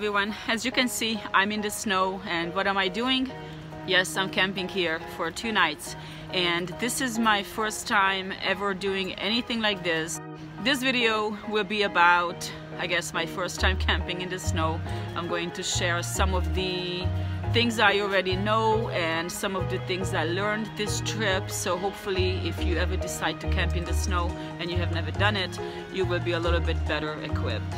everyone. As you can see, I'm in the snow, and what am I doing? Yes, I'm camping here for 2 nights, and this is my first time ever doing anything like this. This video will be about, I guess, my first time camping in the snow. I'm going to share some of the things I already know and some of the things I learned this trip, so hopefully if you ever decide to camp in the snow and you have never done it, you will be a little bit better equipped.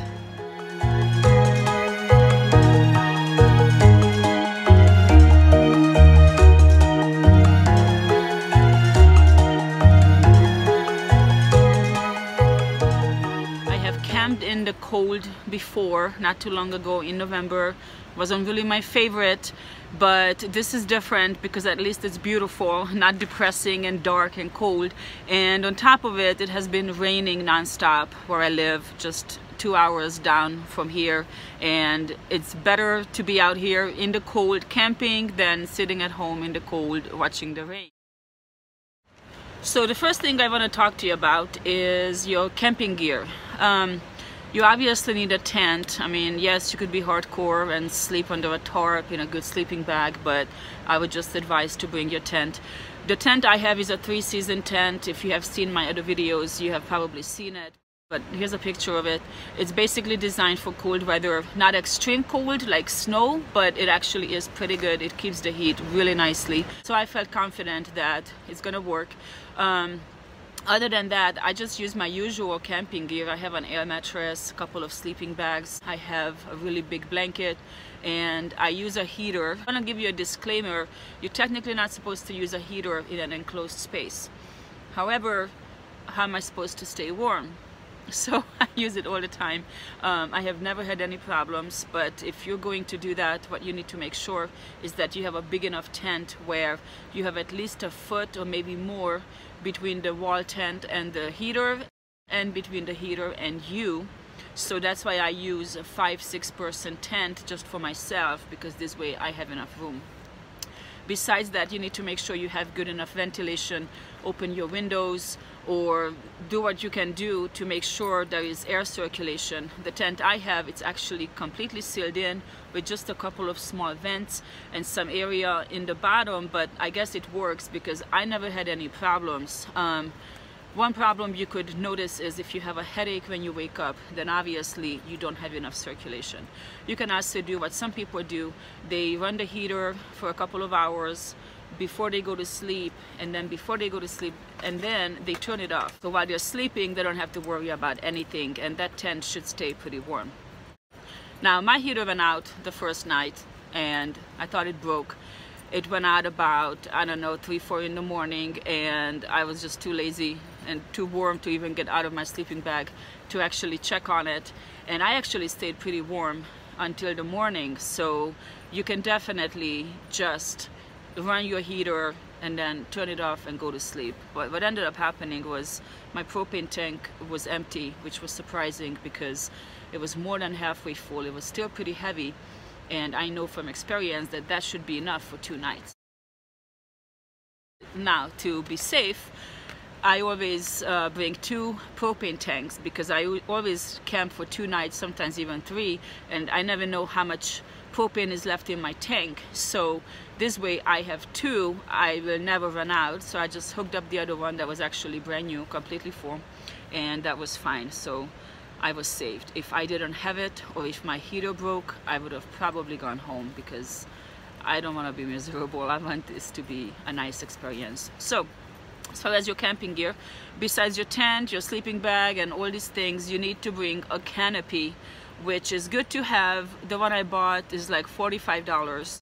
In the cold before, not too long ago in November. Wasn't really my favorite, but this is different because at least it's beautiful, not depressing and dark and cold. And on top of it, it has been raining non-stop where I live, just 2 hours down from here, and it's better to be out here in the cold camping than sitting at home in the cold watching the rain. So the first thing I want to talk to you about is your camping gear. You obviously need a tent. I mean, yes, you could be hardcore and sleep under a tarp in a good sleeping bag, but I would just advise to bring your tent. The tent I have is a 3-season tent. If you have seen my other videos, you have probably seen it. But here's a picture of it. It's basically designed for cold weather, not extreme cold like snow, but it actually is pretty good. It keeps the heat really nicely. So I felt confident that it's gonna work. Other than that, I just use my usual camping gear. I have an air mattress, a couple of sleeping bags. I have a really big blanket, and I use a heater. I want to give you a disclaimer. You're technically not supposed to use a heater in an enclosed space. However, how am I supposed to stay warm? So I use it all the time. I have never had any problems, but if you're going to do that, what you need to make sure is that you have a big enough tent where you have at least a foot or maybe more between the wall tent and the heater, and between the heater and you. So that's why I use a 5-6 person tent just for myself, because this way I have enough room. Besides that, you need to make sure you have good enough ventilation. Open your windows or do what you can do to make sure there is air circulation. The tent I have, it's actually completely sealed in with just a couple of small vents and some area in the bottom, but I guess it works because I never had any problems. One problem you could notice is if you have a headache when you wake up, then obviously you don't have enough circulation. You can also do what some people do. They run the heater for a couple of hours before they go to sleep, and then before they go to sleep, and then they turn it off. So while they're sleeping, they don't have to worry about anything, and that tent should stay pretty warm. Now, my heater went out the first night, and I thought it broke. It went out about, I don't know, 3-4 in the morning, and I was just too lazy and too warm to even get out of my sleeping bag to actually check on it. And I actually stayed pretty warm until the morning, so you can definitely just run your heater and then turn it off and go to sleep. But what ended up happening was my propane tank was empty, which was surprising because it was more than halfway full. It was still pretty heavy, and I know from experience that that should be enough for 2 nights. Now, to be safe, I always bring 2 propane tanks because I always camp for 2 nights, sometimes even 3, and I never know how much propane is left in my tank. So this way I have 2, I will never run out. So I just hooked up the other one that was actually brand new, completely full, and that was fine. So I was saved. If I didn't have it, or if my heater broke, I would have probably gone home because I don't want to be miserable. I want this to be a nice experience. So as far as your camping gear, besides your tent, your sleeping bag, and all these things, you need to bring a canopy, which is good to have. The one I bought is like $45.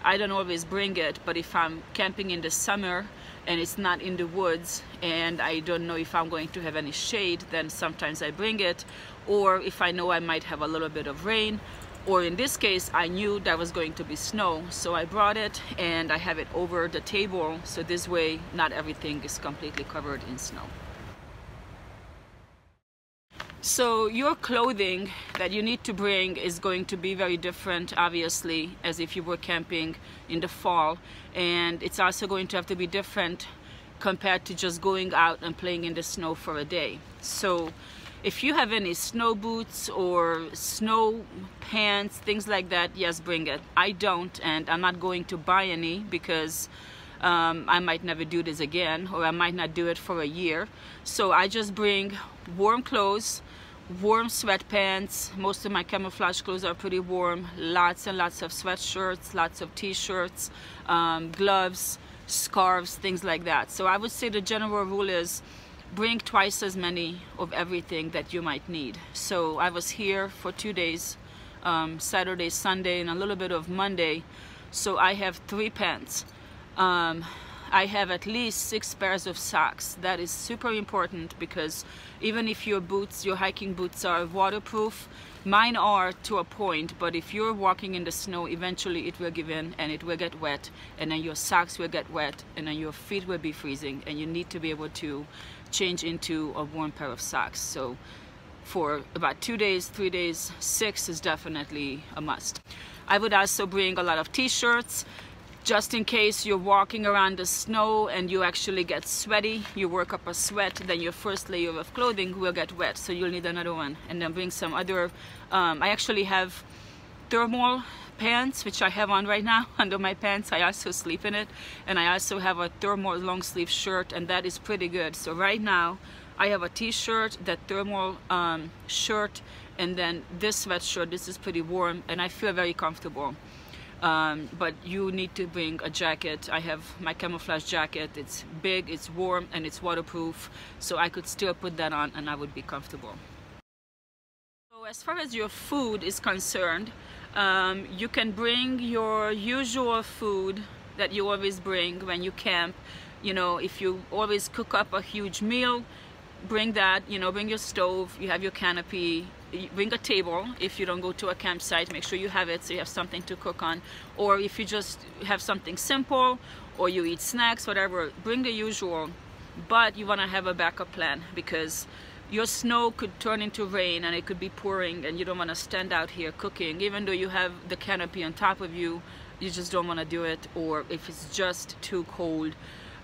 I don't always bring it, but if I'm camping in the summer and it's not in the woods and I don't know if I'm going to have any shade, then sometimes I bring it. Or if I know I might have a little bit of rain, or in this case I knew there was going to be snow, so I brought it and I have it over the table, so this way not everything is completely covered in snow. So your clothing that you need to bring is going to be very different, obviously, as if you were camping in the fall, and it's also going to have to be different compared to just going out and playing in the snow for a day. So If you have any snow boots or snow pants, things like that, yes, bring it. I don't, and I'm not going to buy any because I might never do this again, or I might not do it for a year. So I just bring warm clothes, warm sweatpants. Most of my camouflage clothes are pretty warm. Lots and lots of sweatshirts, lots of t-shirts, gloves, scarves, things like that. So I would say the general rule is bring twice as many of everything that you might need. So I was here for 2 days, Saturday, Sunday, and a little bit of Monday. So I have 3 pants. I have at least 6 pairs of socks. That is super important because even if your boots, your hiking boots are waterproof, mine are to a point, but if you're walking in the snow, eventually it will give in and it will get wet, and then your socks will get wet, and then your feet will be freezing, and you need to be able to change into a warm pair of socks. So for about 2 days, 3 days, 6 is definitely a must. I would also bring a lot of t-shirts, just in case you're walking around the snow and you actually get sweaty, you work up a sweat, then your first layer of clothing will get wet, so you'll need another one. And then bring some other, I actually have thermal pants, which I have on right now under my pants. I also sleep in it, and I also have a thermal long sleeve shirt, and that is pretty good. So right now I have a t-shirt, that thermal shirt, and then this sweatshirt. This is pretty warm and I feel very comfortable. But you need to bring a jacket. I have my camouflage jacket. It's big, it's warm, and it's waterproof, so I could still put that on and I would be comfortable. So as far as your food is concerned, you can bring your usual food that you always bring when you camp. You know, if you always cook up a huge meal, bring that. You know, bring your stove, you have your canopy, bring a table. If you don't go to a campsite, make sure you have it so you have something to cook on. Or if you just have something simple, or you eat snacks, whatever, bring the usual. But you want to have a backup plan, because your snow could turn into rain and it could be pouring, and you don't want to stand out here cooking. Even though you have the canopy on top of you, you just don't want to do it. Or if it's just too cold,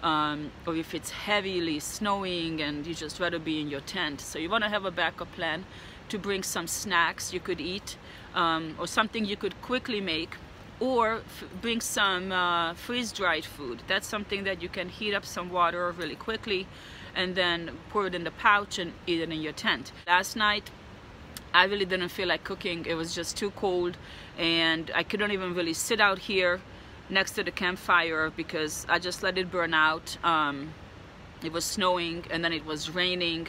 or if it's heavily snowing and you just rather be in your tent. So you want to have a backup plan to bring some snacks you could eat, or something you could quickly make, or bring some freeze-dried food. That's something that you can heat up some water really quickly and then pour it in the pouch and eat it in your tent. Last night I really didn't feel like cooking. It was just too cold, and I couldn't even really sit out here next to the campfire because I just let it burn out. It was snowing and then it was raining,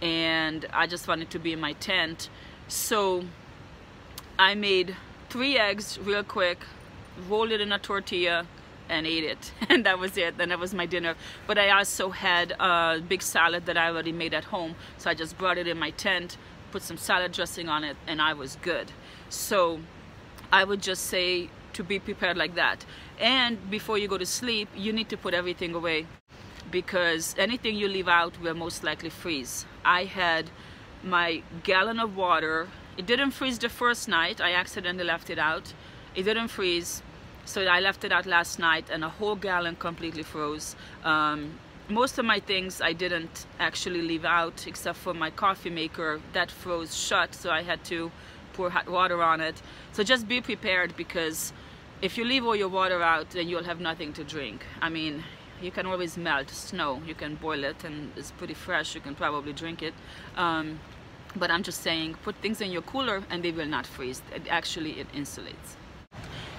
and I just wanted to be in my tent. So I made 3 eggs real quick, rolled it in a tortilla and ate it, and that was it. Then that was my dinner. But I also had a big salad that I already made at home, so I just brought it in my tent, put some salad dressing on it, and I was good. So I would just say to be prepared like that. And before you go to sleep, you need to put everything away, because anything you leave out will most likely freeze. I had my gallon of water. It didn't freeze the first night. I accidentally left it out. It didn't freeze, so I left it out last night, and a whole gallon completely froze. Most of my things I didn't actually leave out, except for my coffee maker. That froze shut, so I had to pour hot water on it. So just be prepared, because if you leave all your water out, then you'll have nothing to drink. I mean, you can always melt snow. You can boil it and it's pretty fresh. You can probably drink it. But I'm just saying, put things in your cooler and they will not freeze. It insulates.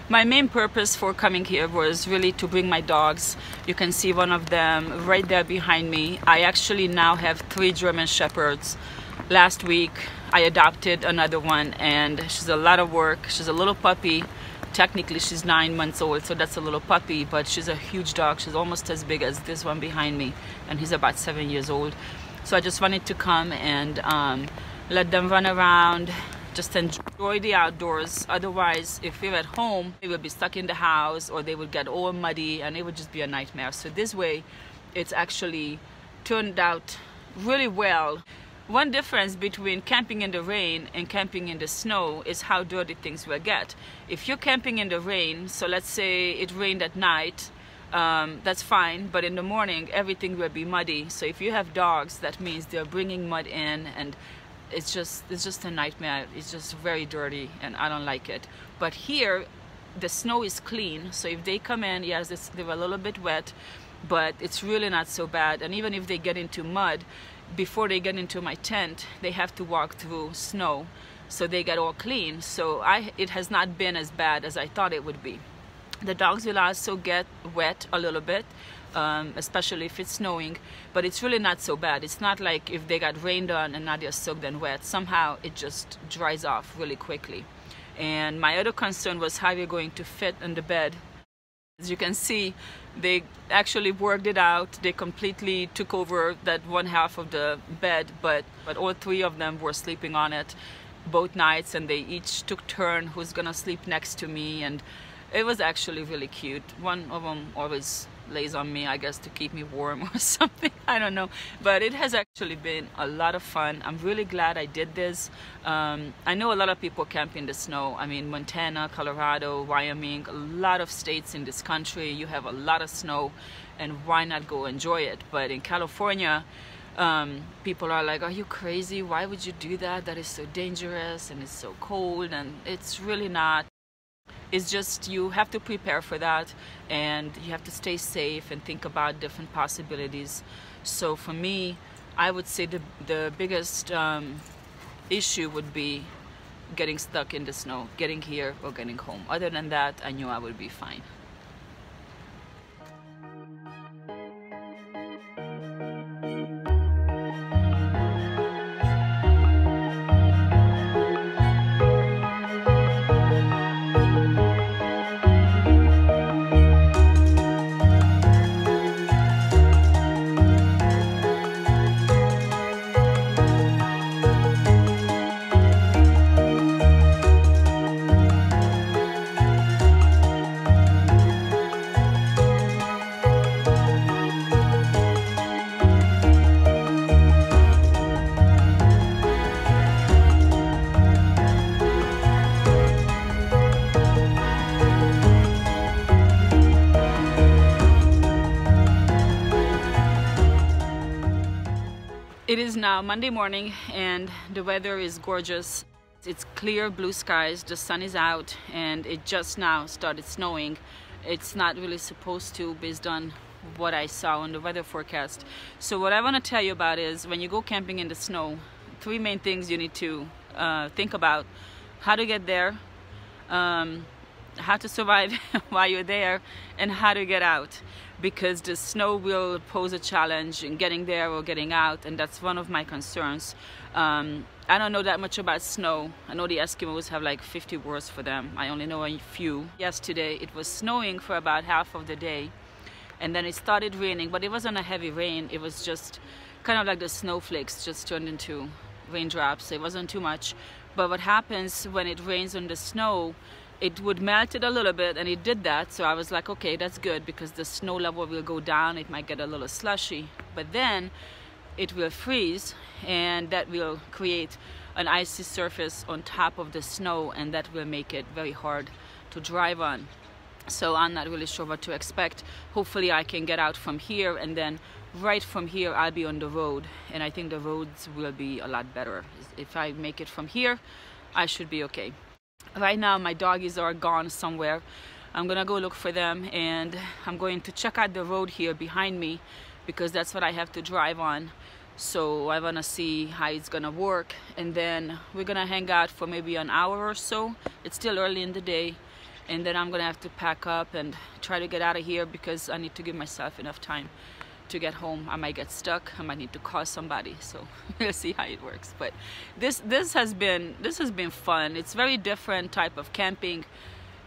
My main purpose for coming here was really to bring my dogs. You can see one of them right there behind me. I actually now have 3 German Shepherds. Last week I adopted another one, and she's a lot of work. She's a little puppy. Technically she's 9 months old, so that's a little puppy, but she's a huge dog. She's almost as big as this one behind me, and he's about 7 years old. So I just wanted to come and let them run around, just enjoy the outdoors. Otherwise, if we're at home, they would be stuck in the house, or they would get all muddy, and it would just be a nightmare. So this way, it's actually turned out really well. One difference between camping in the rain and camping in the snow is how dirty things will get. If you're camping in the rain, so let's say it rained at night, that's fine, but in the morning everything will be muddy. So if you have dogs, that means they're bringing mud in, and it's just a nightmare. It's just very dirty and I don't like it. But here the snow is clean, so if they come in, yes, they're a little bit wet, but it's really not so bad. And even if they get into mud, before they get into my tent, they have to walk through snow, so they get all clean. So it has not been as bad as I thought it would be. The dogs will also get wet a little bit, especially if it's snowing, but it's really not so bad. It's not like if they got rained on and now they're soaked and wet. Somehow it just dries off really quickly. And my other concern was how you're going to fit in the bed. As you can see, they actually worked it out. They completely took over that one half of the bed, but all three of them were sleeping on it both nights, and they each took turn who's gonna sleep next to me, and it was actually really cute. One of them always lays on me, I guess, to keep me warm or something. I don't know, but it has actually been a lot of fun. I'm really glad I did this. I know a lot of people camp in the snow. I mean, Montana, Colorado, Wyoming, a lot of states in this country, you have a lot of snow, and why not go enjoy it? But in California, people are like, are you crazy? Why would you do that? That is so dangerous and it's so cold. And it's really not. It's just you have to prepare for that, and you have to stay safe and think about different possibilities. So for me, I would say the biggest issue would be getting stuck in the snow, getting here or getting home. Other than that, I knew I would be fine. It is now Monday morning and the weather is gorgeous. It's clear blue skies, the sun is out, and it just now started snowing. It's not really supposed to, based on what I saw on the weather forecast. So what I want to tell you about is, when you go camping in the snow, three main things you need to think about: how to get there, how to survive while you're there, and how to get out, because the snow will pose a challenge in getting there or getting out, and that's one of my concerns. I don't know that much about snow. I know the Eskimos have like 50 words for them. I only know a few. Yesterday it was snowing for about half of the day, and then it started raining, but it wasn't a heavy rain. It was just kind of like the snowflakes just turned into raindrops. It wasn't too much. But what happens when it rains on the snow, it would melt it a little bit, and it did that. So I was like, okay, that's good, because the snow level will go down. It might get a little slushy, but then it will freeze, and that will create an icy surface on top of the snow, and that will make it very hard to drive on. So I'm not really sure what to expect. Hopefully I can get out from here, and then right from here I'll be on the road, and I think the roads will be a lot better. If I make it from here, I should be okay. Right now my doggies are gone somewhere. I'm gonna go look for them, and I'm going to check out the road here behind me, because that's what I have to drive on. So I wanna see how it's gonna work, and then we're gonna hang out for maybe an hour or so. It's still early in the day, and then I'm gonna have to pack up and try to get out of here, because I need to give myself enough time to get home. I might get stuck. I might need to call somebody. So we'll see how it works. But this has been fun. It's very different type of camping.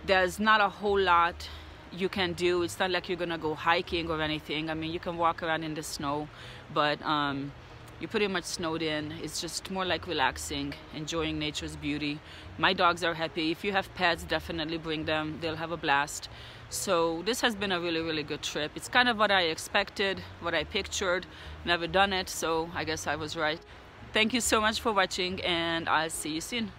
There's not a whole lot you can do. It's not like you're gonna go hiking or anything. I mean, you can walk around in the snow, but you're pretty much snowed in. It's just more like relaxing, enjoying nature's beauty. My dogs are happy. If you have pets, definitely bring them. They'll have a blast. So this has been a really, really good trip. It's kind of what I expected, what I pictured. Never done it, so I guess I was right. Thank you so much for watching, and I'll see you soon.